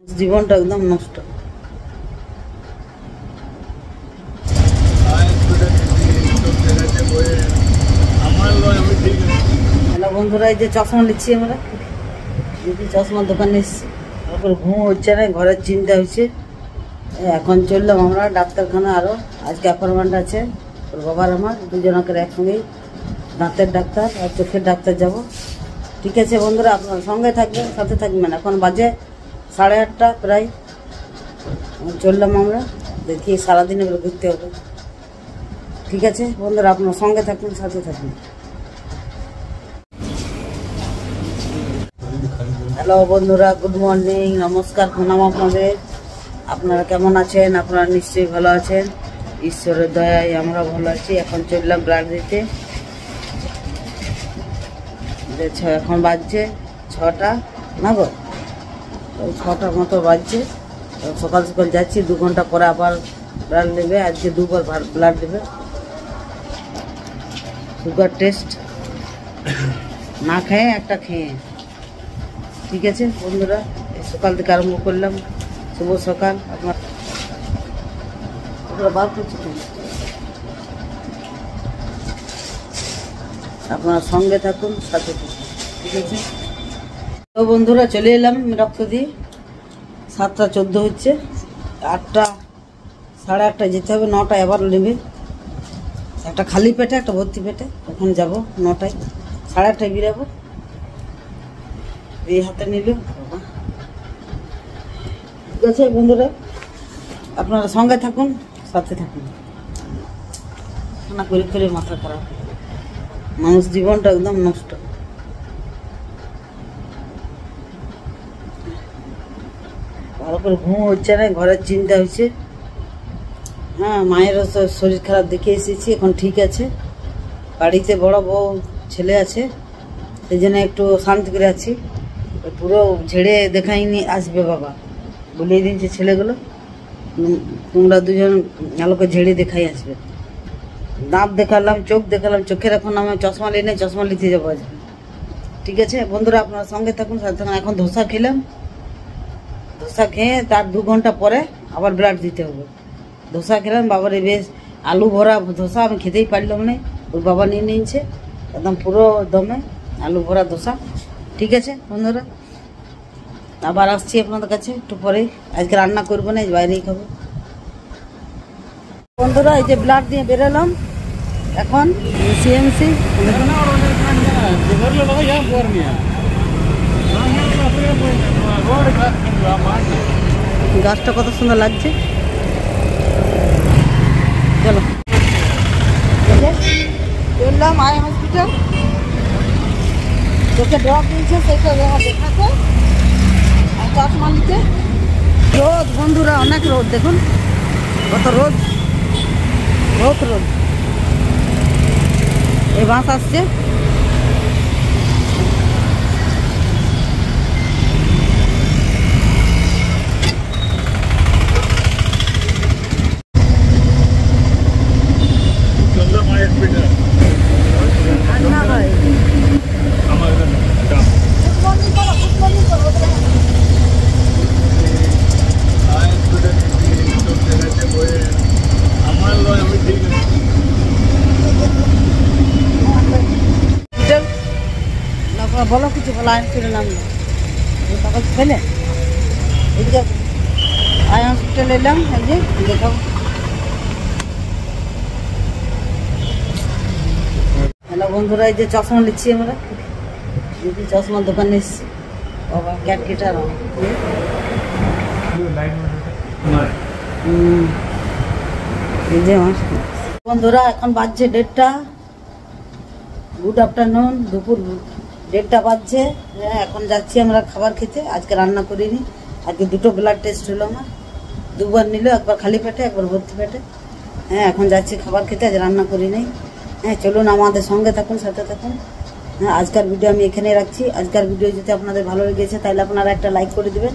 জীবনটা একদম নষ্ট। হ্যালো বন্ধুরা, এই যে চশমা নিচ্ছি আমরা, চশমার দোকানে এসেছি। তারপর ঘুম হচ্ছে না, ঘরের চিন্তা হচ্ছে। এখন চললাম আমরা ডাক্তারখানা, আরও আজকে অ্যাপয়েন্টমেন্ট আছে ওর বাবার আমার, দুজনকের একসঙ্গেই দাঁতের ডাক্তার আর চোখের ডাক্তার যাব। ঠিক আছে বন্ধুরা, আপনার সঙ্গে থাকবেন, সাথে থাকবেন। এখন বাজে 8:30 প্রায়। চললাম আমরা, দেখি সারাদিন এবার ঘুরতে হবে। ঠিক আছে বন্ধুরা, আপনার সঙ্গে থাকবেন, সাথে থাকবেন। হ্যালো বন্ধুরা, গুড মর্নিং, নমস্কার, প্রণাম আপনাদের। আপনারা কেমন আছেন? আপনারা নিশ্চয়ই ভালো আছেন, ঈশ্বরের দয়ায় আমরা ভালো আছি। এখন চললাম ব্লাড দিতে। এখন বাজছে 6টা না গো, 6টার মতো বাজছে। সকাল সকাল যাচ্ছি, 2 ঘন্টা পরে আবার ব্লাড নেবে। আজকে 2বার ব্লাড দেবে। সুগার টেস্ট না খেয়ে একটা খেয়ে। ঠিক আছে বন্ধুরা, সকাল থেকে আরম্ভ করলাম, শুভ সকাল। আপনার সঙ্গে থাকুন, সাথে থাকুন। ঠিক আছে তো বন্ধুরা, চলে এলাম রক্ত দিয়ে। 7টা 14 হচ্ছে, 8টা 8:30 যেতে হবে। 9টায় আবার নেবে, একটা খালি পেটে একটা ভর্তি পেটে। ওখানে যাবো 9টায়, 8:30 বেরাবো। এই হাতে নিল। ঠিক আছে বন্ধুরা, আপনারা সঙ্গে থাকুন, সাথে থাকুন। না করে করে মাথা খারাপ, মানুষ জীবনটা একদম নষ্ট। ভালো করে ঘুম হচ্ছে না, ঘরের চিন্তা হচ্ছে। হ্যাঁ, মায়েরও শরীর খারাপ দেখে এসেছি, এখন ঠিক আছে। বাড়িতে বড় বউ ছেলে আছে, সেই জন্য একটু শান্তি করে আছি। পুরো ঝেড়ে দেখাইনি আসবে বাবা, বলিয়ে দিয়েছে ছেলেগুলো, তোমরা দুজন আলোকে ঝেড়ে দেখাই আসবে। দাঁত দেখালাম, চোখ দেখালাম। চোখের এখন আমি চশমা নিয়ে চশমা নিতে যাবো আজকে। ঠিক আছে বন্ধুরা, আপনার সঙ্গে থাকুন, সাথে থাকুন। এখন ধোসা খেলাম, ধোসা খেয়ে তার 2 ঘন্টা পরে আবার ব্লাড দিতে হবে। ধোসা খেলাম, বাবার বেশ আলু ভরা ধোসা, আমি খেতেই পারলাম না, ওর বাবা নিয়ে নিয়েছে একদম পুরো দমে আলু ভরা ধোসা। ঠিক আছে বন্ধুরা, আবার আসছি আপনাদের কাছে একটু পরেই। আজকে রান্না করবো না, বাইরেই খাবো। বন্ধুরা, এই যে ব্লাড দিয়ে বেরোলাম এখন সিএমসি। গাছটা কত সুন্দর লাগছে। চলো চললাম আই হসপিটাল, চোখে ড্রপ দিয়েছে, সেইটা দেখাতে আর চশমা নিতে। রোদ বন্ধুরা, অনেক রোদ, দেখুন কত রোদ, বহুত রোদ। এই বাস আসছে। বলো কিছু, বলো। আই হসপিটাল নাম কাগজ ফেলে এদিকে আই হসপিটাল এলাম, এই যে দেখাবো। হ্যালো বন্ধুরা, এই যে চশমা নিচ্ছি আমরা, চশমার দোকানে এসেছি। বাবা ক্যাট কেটার এই যে আমার বন্ধুরা, এখন বাজছে 1:30। গুড আফটারনুন, দুপুর 1:30 বাজছে। হ্যাঁ, এখন যাচ্ছি আমরা খাবার খেতে। আজকে রান্না করিনি, আজকে 2টো ব্লাড টেস্ট হলো আমার। 2বার নিল, একবার খালি পেটে, একবার ভর্তি পেটে। হ্যাঁ, এখন যাচ্ছি খাবার খেতে, আজ রান্না করি নাই। হ্যাঁ চলুন, আমাদের সঙ্গে থাকুন, সাথে থাকুন। হ্যাঁ, আজকের ভিডিও আমি এখানে রাখছি। আজকের ভিডিও যদি আপনাদের ভালো লেগেছে তাহলে আপনারা একটা লাইক করে দেবেন।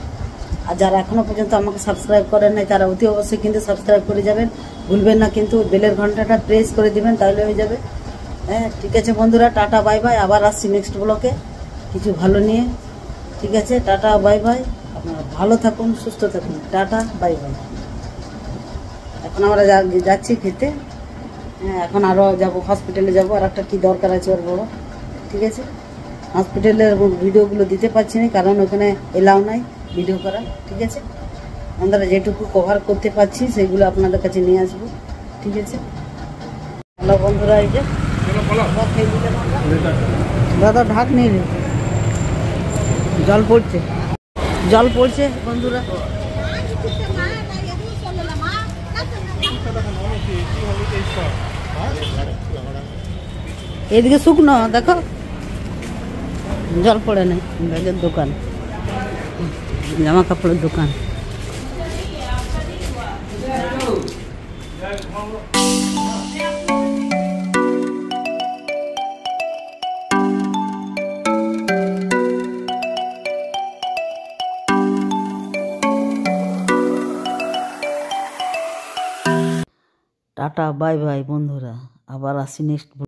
আর যারা এখনও পর্যন্ত আমাকে সাবস্ক্রাইব করেন নাই তারা অতি অবশ্যই কিন্তু সাবস্ক্রাইব করে যাবেন, ভুলবেন না কিন্তু। বেলের ঘন্টাটা প্রেস করে দিবেন, তাহলে হয়ে যাবে। হ্যাঁ ঠিক আছে বন্ধুরা, টাটা বাই বাই। আবার আসছি নেক্সট ব্লকে কিছু ভালো নিয়ে। ঠিক আছে, টাটা বাই বাই। ভালো থাকুন, সুস্থ থাকুন। Tata, bye bye. এখন আমরা যাচ্ছি খেতে। হ্যাঁ, এখন আরও যাবো, হসপিটালে যাবো, আর একটা কী দরকার আছে ওর বড়। ঠিক আছে, হসপিটালের ভিডিওগুলো দিতে পারছি না কারণ ওখানে এলাও নাই ভিডিও করা। ঠিক আছে, আমরা যেটুকু কভার করতে পারছি সেগুলো আপনাদের কাছে নিয়ে আসবো। ঠিক আছে, হ্যালো বন্ধুরা, এই যে দাদা ঢাক নিয়ে নে। জল পড়ছে, জল পড়ছে বন্ধুরা। এদিকে শুকনো দেখো, জল পড়ে নাই। ব্যাগের দোকান, জামা কাপড়ের দোকান। টাটা, বাই বাই বন্ধুরা, আবার আসি নেক্সট।